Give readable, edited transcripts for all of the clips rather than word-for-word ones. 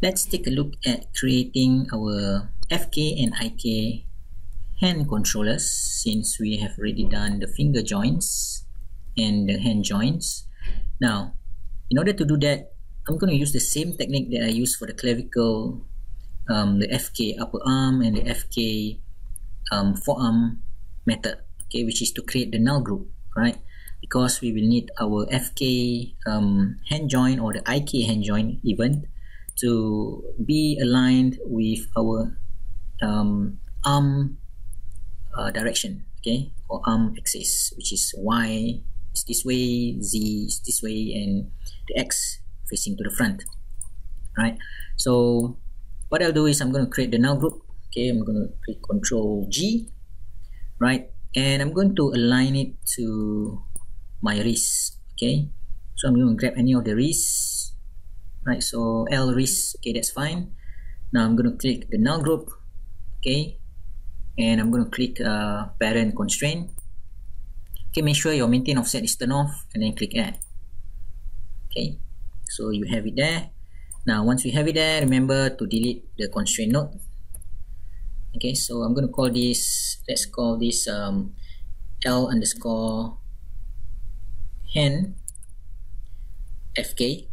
let's take a look at creating our FK and IK hand controllers, since we have already done the finger joints and the hand joints. Now, in order to do that, I'm going to use the same technique that I used for the clavicle, the FK upper arm and the FK forearm method, okay, which is to create the null group, right? Because we will need our FK hand joint or the IK hand joint even to be aligned with our arm direction, okay, or arm axis, which is Y is this way, Z is this way, and the X facing to the front, right? So what I'll do is I'm going to create the null group, okay. I'm going to click Ctrl G, right, and I'm going to align it to my wrist, okay. So I'm going to grab any of the wrists, right, so L wrist, okay, that's fine. Now I'm going to click the null group, okay, and I'm going to click parent constraint, okay. Make sure your maintain offset is turned off, and then click add, okay. So you have it there. Now once we have it there, remember to delete the constraint node, okay. So I'm going to call this, let's call this L underscore hand FK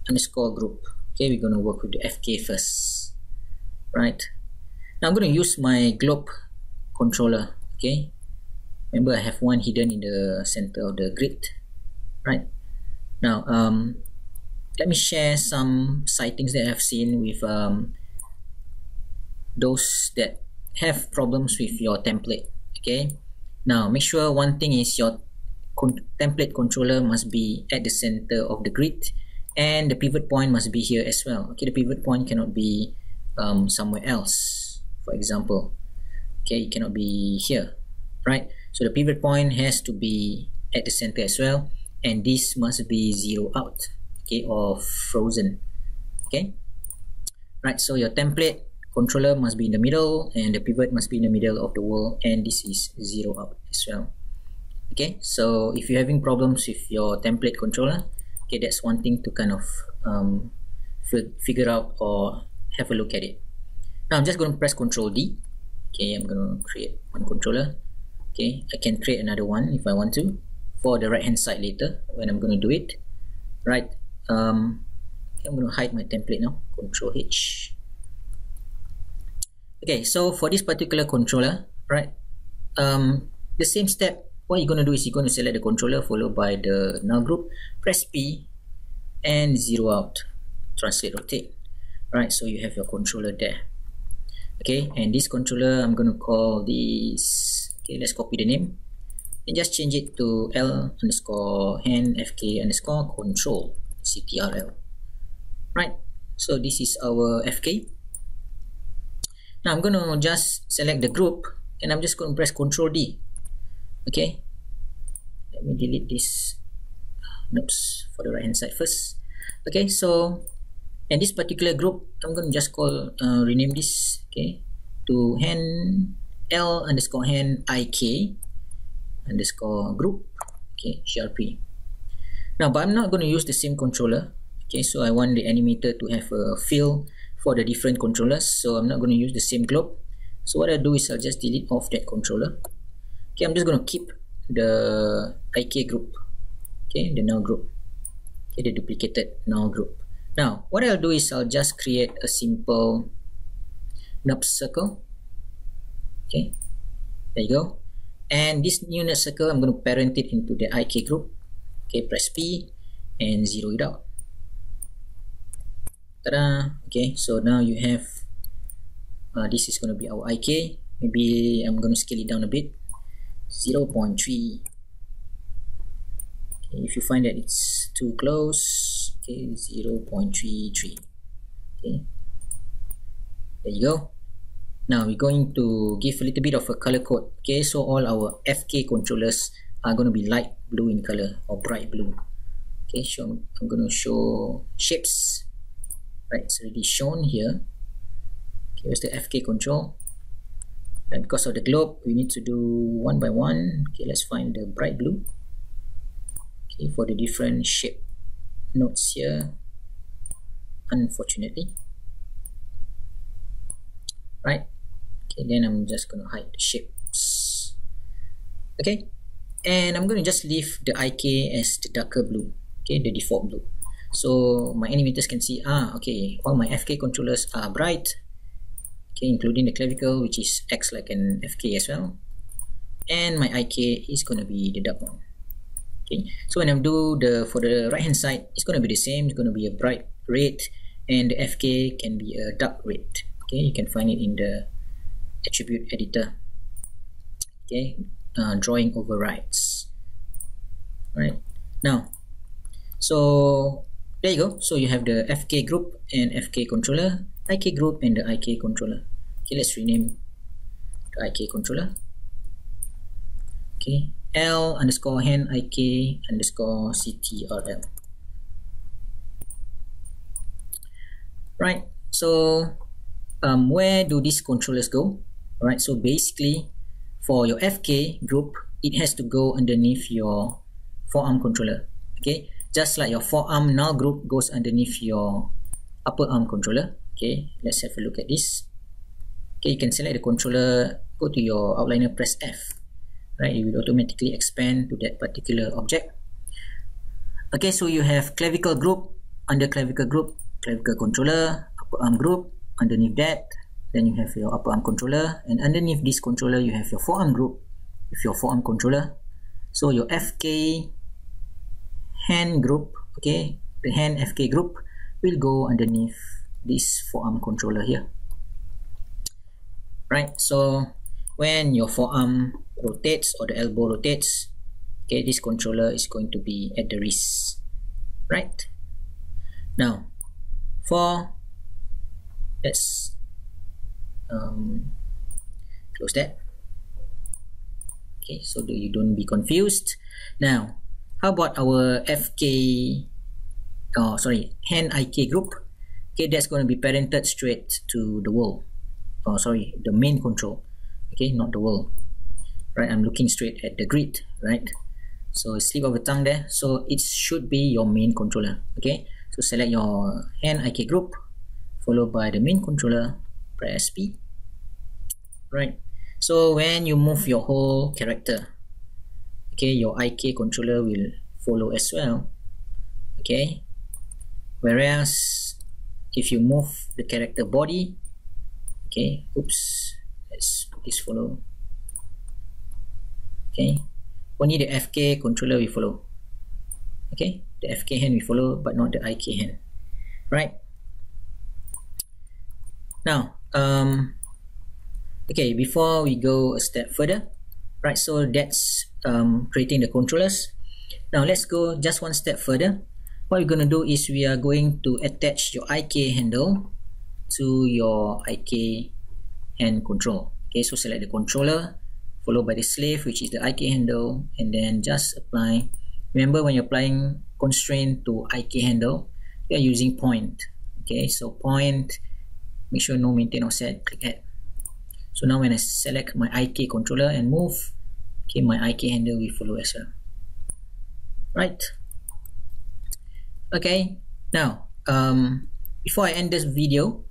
underscore group, okay. We're going to work with the FK first, right? Now I'm going to use my globe controller, okay. Remember, I have one hidden in the center of the grid, right? Now let me share some sightings that I've seen with those that have problems with your template, okay. Now make sure one thing is your template controller must be at the center of the grid, and the pivot point must be here as well, okay. The pivot point cannot be somewhere else, for example, okay. It cannot be here, right? So the pivot point has to be at the center as well, and this must be zero out, okay, or frozen, okay, right? So your template controller must be in the middle, and the pivot must be in the middle of the wall, and this is zero out as well, okay. So if you're having problems with your template controller, okay, that's one thing to kind of figure out or have a look at it. Now I'm just going to press Ctrl D, okay. I'm going to create one controller, okay. I can create another one if I want to for the right hand side later when I'm going to do it, right? I'm going to hide my template now, Ctrl H. Okay, so for this particular controller, right, the same step, what you're going to do is you're going to select the controller followed by the null group, press P and zero out, translate, rotate, right? So you have your controller there, okay. And this controller, I'm going to call this, okay, let's copy the name and just change it to L underscore hand FK underscore control CTRL, right? So this is our FK. Now I'm going to just select the group, and I'm just going to press Ctrl D, okay. Let me delete this notes for the right hand side first, okay. So and this particular group, I'm going to just call rename this, okay, to hand L underscore hand IK underscore group, okay, sharpie. Now but I'm not going to use the same controller, okay. So I want the animator to have a feel for the different controllers, so I'm not going to use the same globe. So what I'll do is I'll just delete off that controller, okay. I'm just going to keep the IK group, okay, the null group, okay, the duplicated null group. Now what I'll do is I'll just create a simple nub circle, okay, there you go. And this new nub circle, I'm going to parent it into the IK group, okay. Press P and zero it out. Ta-da! Okay, so now you have this is going to be our IK. Maybe I'm going to scale it down a bit, 0.3. Okay, if you find that it's too close, okay, 0.33. Okay, there you go. Now we're going to give a little bit of a color code, okay. So all our FK controllers are going to be light blue in color or bright blue, okay. So I'm going to show shapes, right? It's already shown here, okay. Where's the FK control? And because of the globe, we need to do one by one, okay. Let's find the bright blue, okay, for the different shape nodes here. unfortunately. Right? Okay, then I'm just going to hide the shapes. Okay, and I'm going to just leave the IK as the darker blue. Okay, the default blue. So my animators can see, okay, all my FK controllers are bright. Okay, including the clavicle, which is acts like an FK as well. And my IK is going to be the dark one. Okay, so when I do for the right hand side, it's going to be the same. It's going to be a bright red, and the FK can be a dark red. Okay, you can find it in the attribute editor. Okay, drawing overrides. Right now, so there you go. So you have the FK group and FK controller, IK group and the IK controller. Okay, let's rename the IK controller. Okay, L_hen IK_CTRL. Right, so where do these controllers go? Right, so basically for your FK group, it has to go underneath your forearm controller. Okay, just like your forearm null group goes underneath your upper arm controller. Okay, let's have a look at this. Okay, you can select the controller, go to your outliner, press F. Right, it will automatically expand to that particular object. Okay, so you have clavicle group, under clavicle group, clavicle controller, upper arm group, underneath that, then you have your upper arm controller, and underneath this controller you have your forearm group with your forearm controller. So your FK hand group, okay, the hand FK group will go underneath this forearm controller here. Right, so when your forearm rotates or the elbow rotates, okay, this controller is going to be at the wrist. Right, now let's close that. Okay, so that you don't be confused. Now how about our hand IK group? Okay, that's going to be parented straight to the world. The main control. Okay, not the world. Right, I'm looking straight at the grid. Right, so slip of the tongue there. So it should be your main controller. Okay, so select your hand IK group, followed by the main controller. Press P. Right, so when you move your whole character, okay, your IK controller will follow as well. Okay, whereas if you move the character body, okay, oops, let's put this follow. Okay, only the FK controller will follow. Okay, the FK hand will follow, but not the IK hand. Right, now okay, before we go a step further, right, so that's creating the controllers. Now let's go just one step further. What we're going to do is we are going to attach your IK handle to your IK hand control. Okay, so select the controller, followed by the slave, which is the IK handle, and then just apply. Remember, when you're applying constraint to IK handle, you are using point. Okay, so point, make sure no maintain or set, click add. So now when I select my IK controller and move, okay, my IK handle will follow as well. Right, okay, now before I end this video,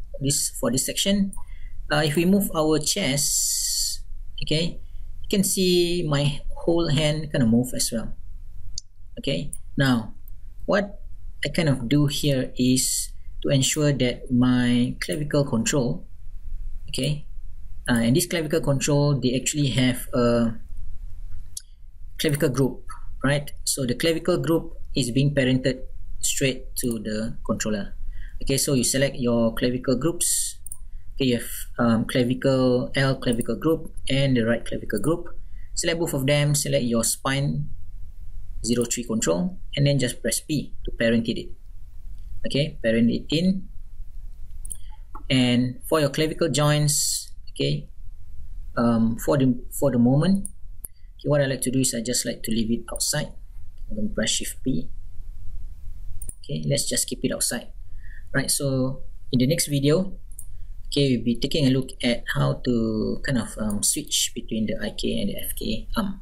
for this section, if we move our chest, okay, you can see my whole hand kind of move as well. Okay, now what I kind of do here is to ensure that my clavicle control, okay, and this clavicle control, they actually have a clavicle group, right? So the clavicle group is being parented straight to the controller. Okay, so you select your clavicle groups. Okay, you have clavicle L clavicle group and the right clavicle group. Select both of them, select your spine 03 control, and then just press P to parent it. Okay, parent it in. And for your clavicle joints, okay, for the moment, okay, what I like to do is I just like to leave it outside. I'm going to press Shift P. Okay, let's just keep it outside. Right, so in the next video, okay, we'll be taking a look at how to kind of switch between the IK and the FK arm.